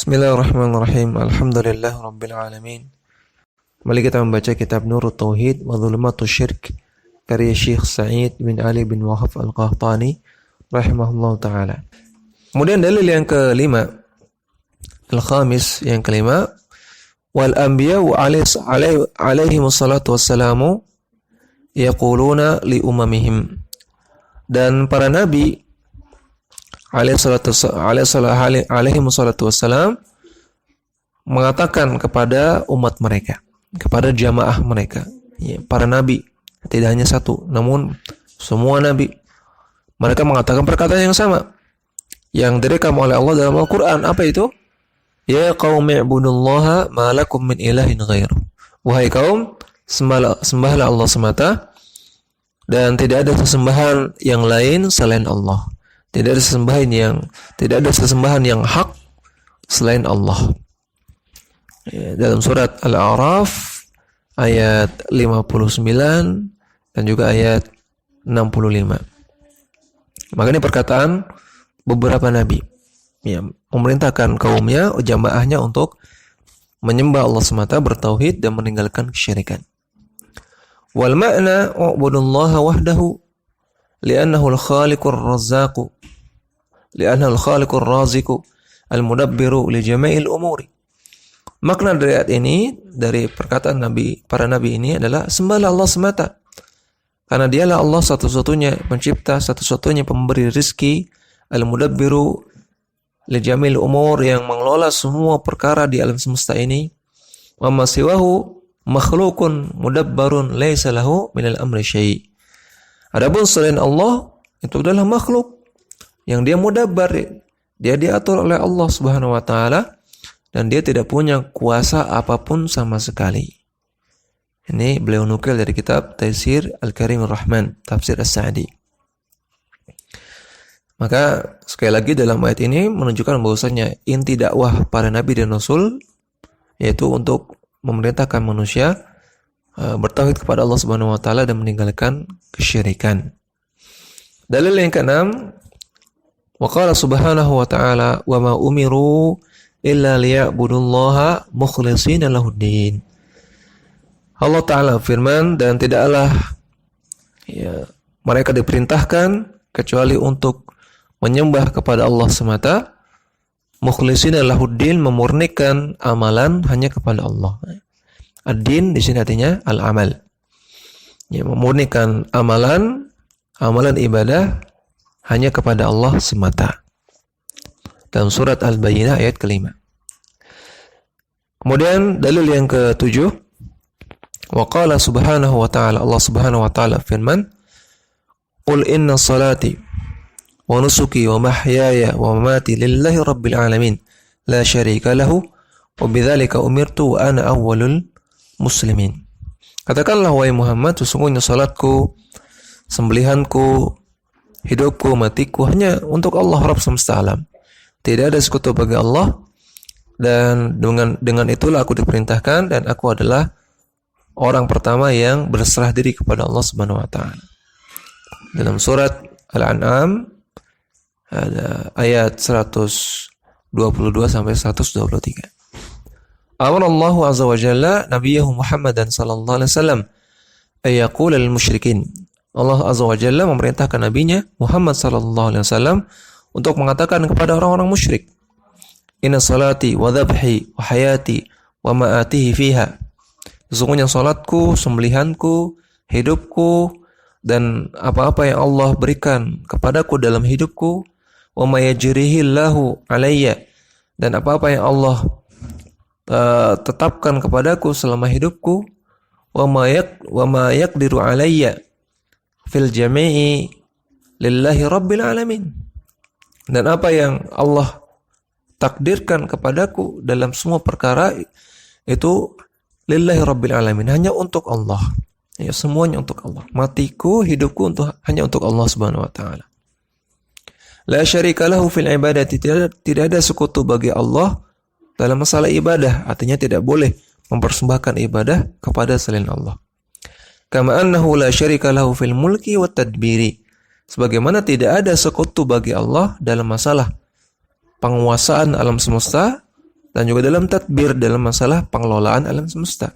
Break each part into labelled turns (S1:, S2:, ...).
S1: Bismillahirrahmanirrahim. Alhamdulillah Rabbil Alamin. Kembali kita membaca kitab Nurut Tauhid wa Dhulumatus Syirk karya Syekh Sa'id bin Ali bin Wahab Al-Qahtani rahimahullah ta'ala. Kemudian dalil yang kelima, al-khamis yang kelima, wal anbiya'u alaihi wassalatu wassalamu yaquluna li umamihim. Dan para nabi alaihi wassalatu wassalam mengatakan kepada umat mereka, kepada jamaah mereka, ya, para nabi, tidak hanya satu, namun semua nabi, mereka mengatakan perkataan yang sama yang direkam oleh Allah dalam Al-Quran. Apa itu? Ya qaumi ibudullaha ma lakum min ilahin ghairu. Wahai kaum, sembahlah Allah semata dan tidak ada sesembahan yang lain selain Allah. Tidak ada sesembahan yang hak selain Allah. Ya, dalam surat Al-A'raf ayat 59 dan juga ayat 65. Maka ini perkataan beberapa nabi, ya, memerintahkan kaumnya, jamaahnya untuk menyembah Allah semata, bertauhid dan meninggalkan kesyirikan. Wal ma'na u'budullaha wahdahu li'annahu al-khaliqur razzaqu li'annahu al-khaliqur raziqu al-mudabbiru li jami'il umuri. Makna dari ayat ini, dari perkataan nabi, para nabi ini adalah sembahlah Allah semata, karena dialah Allah satu-satunya pencipta, satu-satunya pemberi rizki, al-mudabbiru li jami'il umur, yang mengelola semua perkara di alam semesta ini. Wa ma siwahu makhlukun mudabbarun laisa lahu minal amri syai'. Adapun selain Allah itu adalah makhluk yang dia mudabbar, dia diatur oleh Allah Subhanahu wa taala dan dia tidak punya kuasa apapun sama sekali. Ini beliau nukil dari kitab Taisir Al-Karim Ar-Rahman, Tafsir As-Sa'di. Maka sekali lagi dalam ayat ini menunjukkan bahwasanya inti dakwah para nabi dan rasul yaitu untuk memerintahkan manusia bertauhid kepada Allah Subhanahu wa taala dan meninggalkan kesyirikan. Dalil yang keenam, wa qala subhanahu wa ta'ala wa ma umiru illa liya'budullaha mukhlishina lahuddin. Allah taala firman, dan tidaklah mereka diperintahkan kecuali untuk menyembah kepada Allah semata, mukhlishina lahuddin, memurnikan amalan hanya kepada Allah. Ad-din di sini artinya al-amal. Ya, memurnikan amalan ibadah hanya kepada Allah semata. Dalam surat Al-Bayyinah ayat kelima. Kemudian dalil yang ketujuh, wa qala subhanahu wa ta'ala, Allah subhanahu wa ta'ala firman, qul inna salati wa nusuki wa mahyaya wa mamati lillahi rabbil alamin la syarika lahu wa bidzalika umirtu wa ana awwalul muslimin. Katakanlah wahai Muhammad, sesungguhnya salatku, sembelihanku, hidupku, matiku hanya untuk Allah Rabb semesta alam. Tidak ada sekutu bagi Allah, dan dengan itulah aku diperintahkan, dan aku adalah orang pertama yang berserah diri kepada Allah Subhanahu wa taala. Dalam surat Al-An'am ada ayat 122 sampai 123. Amar Allah azza wa jalla nabiyahu Muhammadan sallallahu alaihi wasallam ay yaqula lil musyrikin. Allah azza wa jalla memerintahkan nabinya Muhammad sallallahu alaihi wasallam untuk mengatakan kepada orang-orang musyrik, inna salati wa dhabhi wa hayati wa ma'atihi fiha. Sesungguhnya salatku, sembelihanku, hidupku, dan apa-apa yang Allah berikan kepadaku dalam hidupku, wa ma yajrihillahu alayya, dan apa-apa yang Allah tetapkan kepadaku selama hidupku, wa ma yaqdiru alayya fil jami'i lillahi rabbil alamin, dan apa yang Allah takdirkan kepadaku dalam semua perkara itu lillahi rabbil alamin, hanya untuk Allah. Ya, semuanya untuk Allah. Matiku, hidupku hanya untuk Allah Subhanahu wa taala. La syarika lahu fil ibadati, tidak ada sekutu bagi Allah dalam masalah ibadah, artinya tidak boleh mempersembahkan ibadah kepada selain Allah. Kama annahu la syarika lahu fil mulki wat tadbiri, sebagaimana tidak ada sekutu bagi Allah dalam masalah penguasaan alam semesta dan juga dalam tadbir, dalam masalah pengelolaan alam semesta.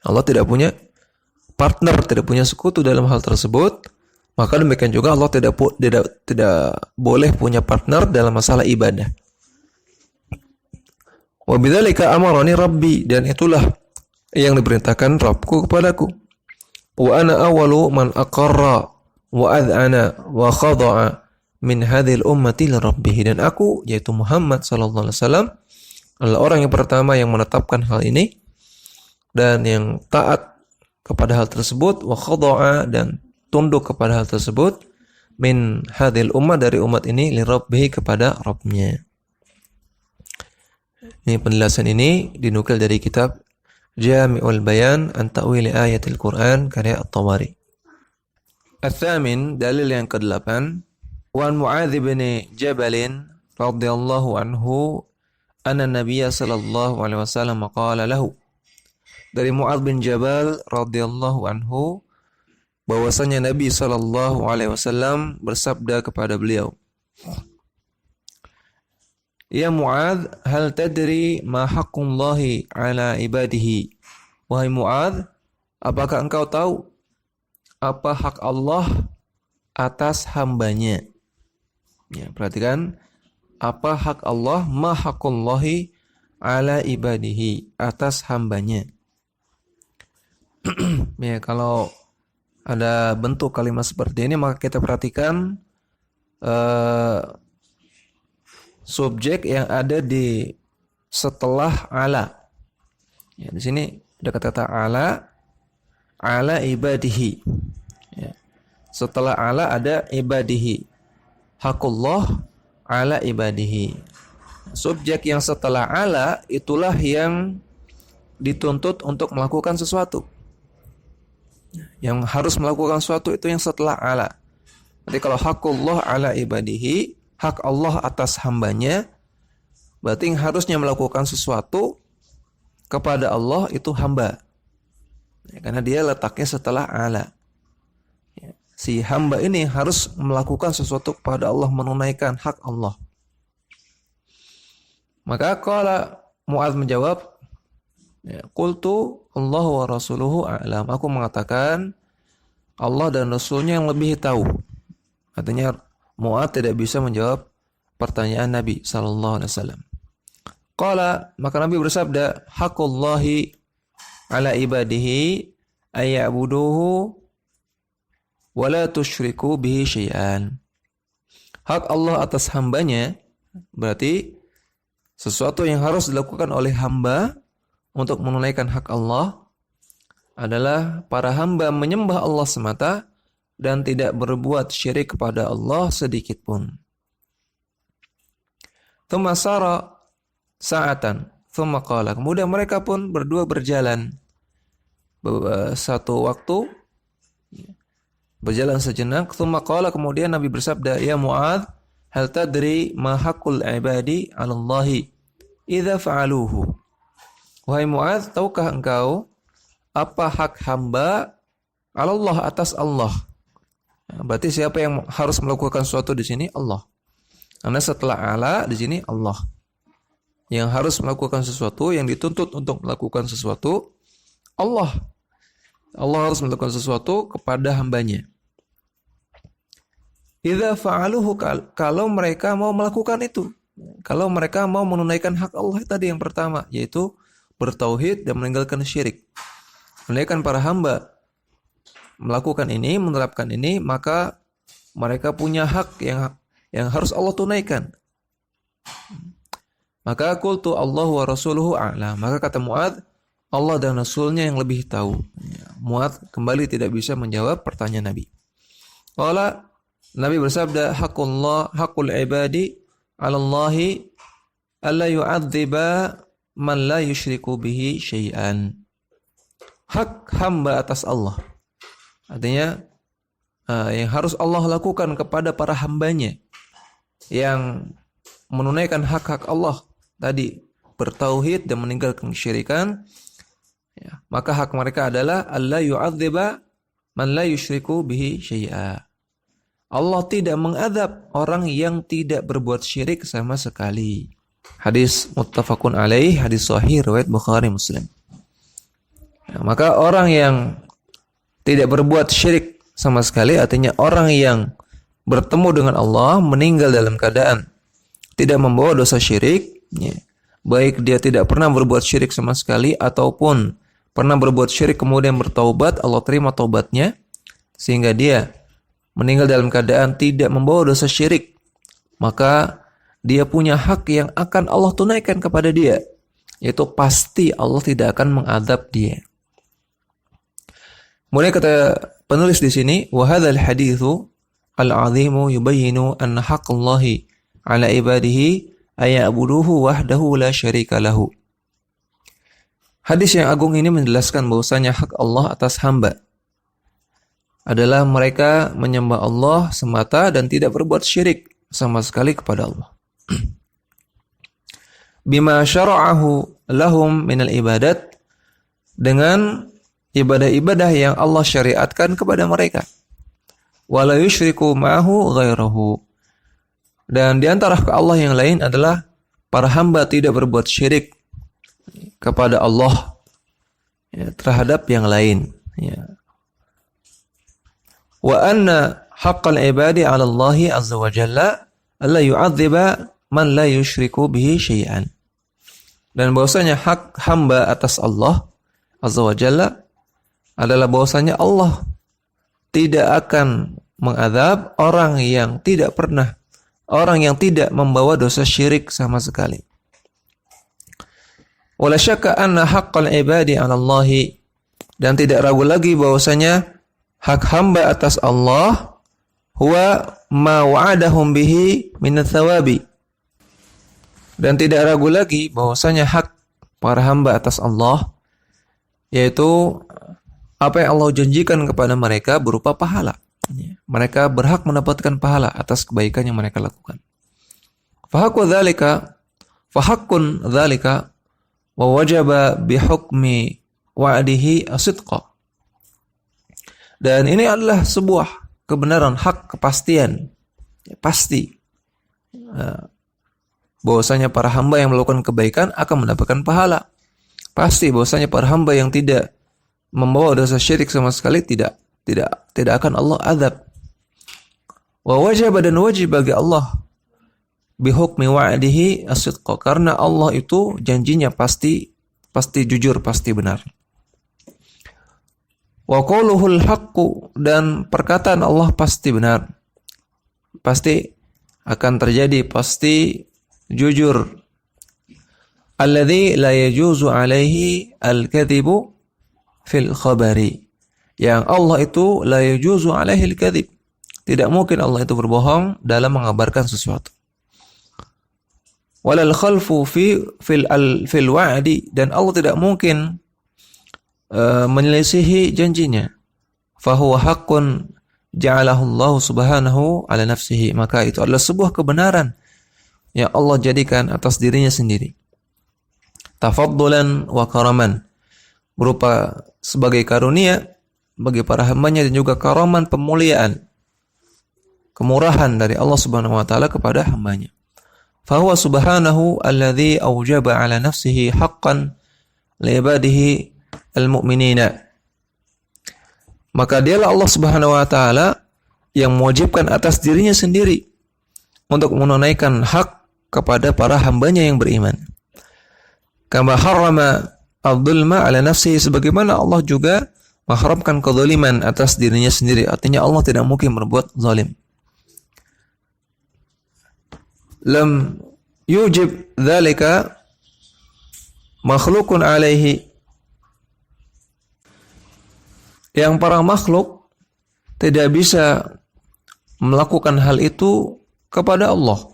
S1: Allah tidak punya partner, tidak punya sekutu dalam hal tersebut. Maka demikian juga Allah tidak boleh punya partner dalam masalah ibadah. Wa bidzalika amarani rabbi, dan itulah yang diperintahkan Rabbku kepadaku. Wa ana awwalu man aqarra wa ad'ana wa khada'a min hadhil ummati li rabbih, dan aku yaitu Muhammad sallallahu alaihi wasallam adalah orang yang pertama yang menetapkan hal ini dan yang taat kepada hal tersebut, wa khada'a, dan tunduk kepada hal tersebut, min hadhil ummah, dari umat ini, li rabbih, kepada Rabbnya. Ini penjelasan ini dinukil dari kitab Jami'ul Bayan an Ta'wili Ayatil Quran karya At-Tabari. Al-Thamin, dalil yang ke-8, wa Mu'adz bin Jabal radhiyallahu anhu anna Nabiyya sallallahu alaihi wasallam qala lahu. Dari Mu'adz bin Jabal radhiyallahu anhu bahwasanya Nabi sallallahu alaihi wasallam bersabda kepada beliau, Ya Mu'adz, hal tadri ma haqqullahi ala ibadihi? Wahai Mu'adz, apakah engkau tahu apa hak Allah atas hambanya? Ya, perhatikan, apa hak Allah, ma haqqullahi ala ibadihi, atas hambanya. Ya, kalau ada bentuk kalimat seperti ini, maka kita perhatikan subjek yang ada di setelah ala. Ya, di sini ada kata ala ibadihi. Ya. Setelah ala ada ibadihi. Hakullah ala ibadihi. Subjek yang setelah ala itulah yang dituntut untuk melakukan sesuatu. Yang harus melakukan sesuatu itu yang setelah ala. Jadi kalau hakullah ala ibadihi, hak Allah atas hambanya, berarti yang harusnya melakukan sesuatu kepada Allah itu hamba. Ya, karena dia letaknya setelah ala. Ya, si hamba ini harus melakukan sesuatu kepada Allah, menunaikan hak Allah. Maka qala Mu'adz menjawab, ya, qultu Allah wa rasuluhu a'lam. Aku mengatakan Allah dan Rasulnya yang lebih tahu. Artinya Mu'adz tidak bisa menjawab pertanyaan Nabi sallallahu alaihi wasallam. Qala, maka Nabi bersabda, haqqullahi ala ibadihi ayya'buduhu wa la tusyriku bihi syai'an. Hak Allah atas hambanya berarti sesuatu yang harus dilakukan oleh hamba untuk menunaikan hak Allah adalah para hamba menyembah Allah semata dan tidak berbuat syirik kepada Allah sedikit pun. Thumma sara sa'atan, thumma qala. Kemudian mereka pun berdua berjalan satu waktu, berjalan sejenak. Thumma qala, kemudian Nabi bersabda, Ya Mu'adz, hal tadri ma haqqul ibadi 'ala Allahi idza fa'aluhu? Wahai Mu'adz, tahukah engkau apa hak hamba 'ala Allah, atas Allah? Berarti siapa yang harus melakukan sesuatu di sini? Allah. Karena setelah ala di sini Allah. Yang harus melakukan sesuatu, yang dituntut untuk melakukan sesuatu, Allah. Allah harus melakukan sesuatu kepada hambanya. Idza fa'aluhu, kalau mereka mau melakukan itu. Kalau mereka mau menunaikan hak Allah tadi yang pertama, yaitu bertauhid dan meninggalkan syirik. Menunaikan para hamba melakukan ini, menerapkan ini, maka mereka punya hak yang harus Allah tunaikan. Maka qultu Allah wa rasuluhu a'lam. Maka kata Mu'adz, Allah dan Rasulnya yang lebih tahu. Mu'adz kembali tidak bisa menjawab pertanyaan Nabi. Qala, Nabi bersabda, haqqul ibadi 'ala Allahi alla yu'adziba man la yusyriku bihi syai'an. Hak hamba atas Allah. Artinya yang harus Allah lakukan kepada para hambanya yang menunaikan hak-hak Allah tadi, bertauhid dan meninggalkan kesyirikan, ya, maka hak mereka adalah alla yu'adziba man la yusyriku bihi syai'a. Allah tidak mengadab orang yang tidak berbuat syirik sama sekali. Hadis muttafaqun alaih, hadis sahih riwayat Bukhari Muslim. Nah, maka orang yang tidak berbuat syirik sama sekali, artinya orang yang bertemu dengan Allah meninggal dalam keadaan tidak membawa dosa syirik, ya, baik dia tidak pernah berbuat syirik sama sekali ataupun pernah berbuat syirik kemudian bertaubat, Allah terima taubatnya sehingga dia meninggal dalam keadaan tidak membawa dosa syirik, maka dia punya hak yang akan Allah tunaikan kepada dia, yaitu pasti Allah tidak akan mengadab dia. Mulai kata penulis di sini, wa hadzal haditsu al-'azimu yubayyinu anna haqqallahi 'ala ibadihi aya'buduhu wahdahu la syarika lahu. Hadis yang agung ini menjelaskan bahwasanya hak Allah atas hamba adalah mereka menyembah Allah semata dan tidak berbuat syirik sama sekali kepada Allah. Bima syara'ahu lahum minal ibadat, dengan ibadah-ibadah yang Allah syariatkan kepada mereka. Wala yusyriku ma'ahu ghairahu. Dan di antara hak Allah yang lain adalah para hamba tidak berbuat syirik kepada Allah, ya, terhadap yang lain, ya. Wa anna haqqal ibadi 'ala Allahi 'azza wa jalla alla yu'adziba man la yusyriku bihi syai'an. Dan bahwasanya hak hamba atas Allah 'azza wa jalla adalah bahwasanya Allah tidak akan mengadab orang yang tidak membawa dosa syirik sama sekali. Wala syakka anna haqqal ibadi 'ala Allahi, dan tidak ragu lagi bahwasanya hak hamba atas Allah huwa ma wa'adahum bihi min tsawabi, dan tidak ragu lagi bahwasanya hak para hamba atas Allah yaitu apa yang Allah janjikan kepada mereka berupa pahala. Mereka berhak mendapatkan pahala atas kebaikan yang mereka lakukan. Fahaqqun dzalika wa wajaba bihukmi wa'dihi as-sidqa. Dan ini adalah sebuah kebenaran, hak, kepastian, ya, pasti bahwasanya para hamba yang melakukan kebaikan akan mendapatkan pahala. Pasti bahwasanya para hamba yang tidak membawa dosa syirik sama sekali tidak akan Allah azab. Wa wajib, dan wajib bagi Allah bihukmi wa'dihi as-sidqa, karena Allah itu janjinya pasti jujur, pasti benar. Wa qauluhul haqqu, dan perkataan Allah pasti benar, pasti akan terjadi, pasti jujur. Alladzi la yajuzu alaihi al-kadhibu fil khabari, yang Allah itu la yajuzu alaihi al-kadhib, tidak mungkin Allah itu berbohong dalam mengabarkan sesuatu. Walal khalfu fil wa'di, dan Allah tidak mungkin menyelisihi janjinya. Fahuwa haqqun ja'alahu Allah subhanahu ala nafsihi, maka itu adalah sebuah kebenaran yang Allah jadikan atas dirinya sendiri. Tafaddulan wa karaman, berupa sebagai karunia bagi para hambanya dan juga karaman, pemuliaan, kemurahan dari Allah Subhanahu wa taala kepada hambanya. Fahuwa subhanahu alladzi aujaba ala nafsihi haqqan li ibadihi al-mu'minina. Maka dialah Allah Subhanahu wa taala yang mewajibkan atas dirinya sendiri untuk menunaikan hak kepada para hambanya yang beriman. Kama harrama al-dhulma ala nafsihi, sebagaimana Allah juga mengharamkan kezaliman atas dirinya sendiri. Artinya Allah tidak mungkin berbuat zalim. Lam yujib dzalika makhlukun alaihi, yang para makhluk tidak bisa melakukan hal itu kepada Allah.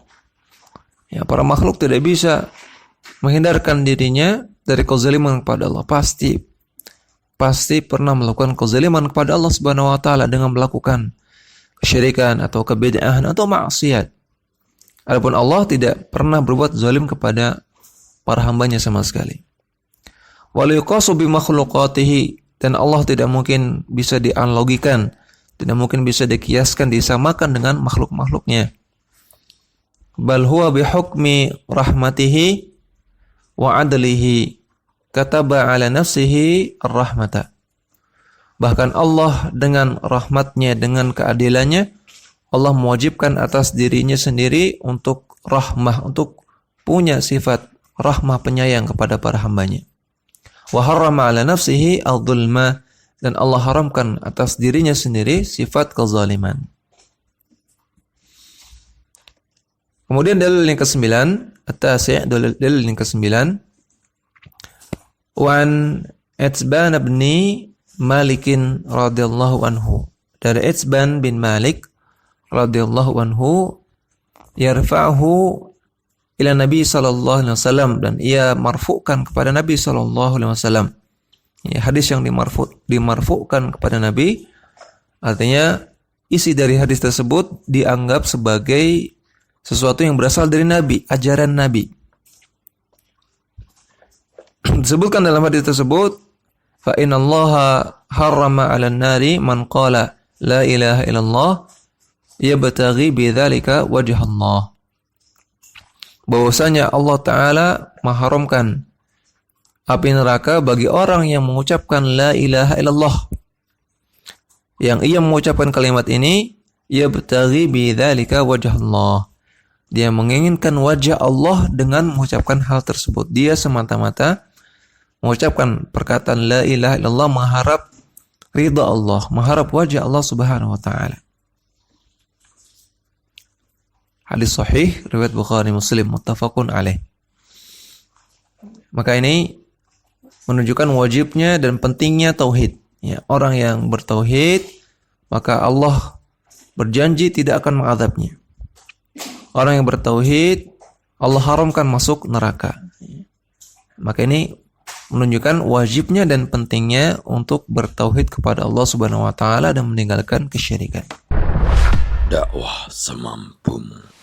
S1: Ya, para makhluk tidak bisa menghindarkan dirinya dari kezaliman kepada Allah. Pasti pernah melakukan kezaliman kepada Allah Subhanahu wa taala dengan melakukan kesyirikan atau kebid'ahan atau maksiat. Adapun Allah tidak pernah berbuat zalim kepada para hambanya sama sekali. Wal yuqasu bi makhluqatihi, dan Allah tidak mungkin bisa dianalogikan, tidak mungkin bisa dikiaskan, disamakan dengan makhluk-makhluknya. bal huwa bihukmi rahmatihi wa adlihi kataba ala nafsihi ar-rahmata. Bahkan Allah dengan rahmatnya, dengan keadilannya, Allah mewajibkan atas dirinya sendiri untuk rahmah, untuk punya sifat rahmah penyayang kepada para hambanya. Wa harrama ala nafsihi al-dhulma, dan Allah haramkan atas dirinya sendiri sifat kezaliman. Kemudian dalil yang ke-9, at-tasi', dalil yang ke-9, wan Itzban bin Malik radhiyallahu anhu, dari Itzban bin Malik radhiyallahu anhu, yarfa'hu ila Nabi sallallahu alaihi wasallam, dan ia marfu'kan kepada Nabi sallallahu alaihi wasallam. Ya, hadis yang dimarfu'kan kepada Nabi, artinya isi dari hadis tersebut dianggap sebagai sesuatu yang berasal dari Nabi, ajaran Nabi. Disebutkan dalam hadis tersebut, fa innallaha harrama 'alan nari man qala la ilaha illallah yabtaghi bidzalika wajh Allah. Bahwasanya Allah Ta'ala mengharamkan api neraka bagi orang yang mengucapkan la ilaha illallah, yang ia mengucapkan kalimat ini yabtaghi bidzalika wajh Allah, dia menginginkan wajah Allah dengan mengucapkan hal tersebut. Dia semata-mata mengucapkan perkataan la ilaha illallah mengharap ridha Allah, mengharap wajah Allah Subhanahu wa taala. Hadis sahih riwayat Bukhari Muslim muttafaqun alaih. Maka ini menunjukkan wajibnya dan pentingnya tauhid. Ya, orang yang bertauhid, maka Allah berjanji tidak akan mengadabnya. Orang yang bertauhid, Allah haramkan masuk neraka. Maka ini menunjukkan wajibnya dan pentingnya untuk bertauhid kepada Allah Subhanahu wa taala dan meninggalkan kesyirikan.
S2: Dakwah semampumu.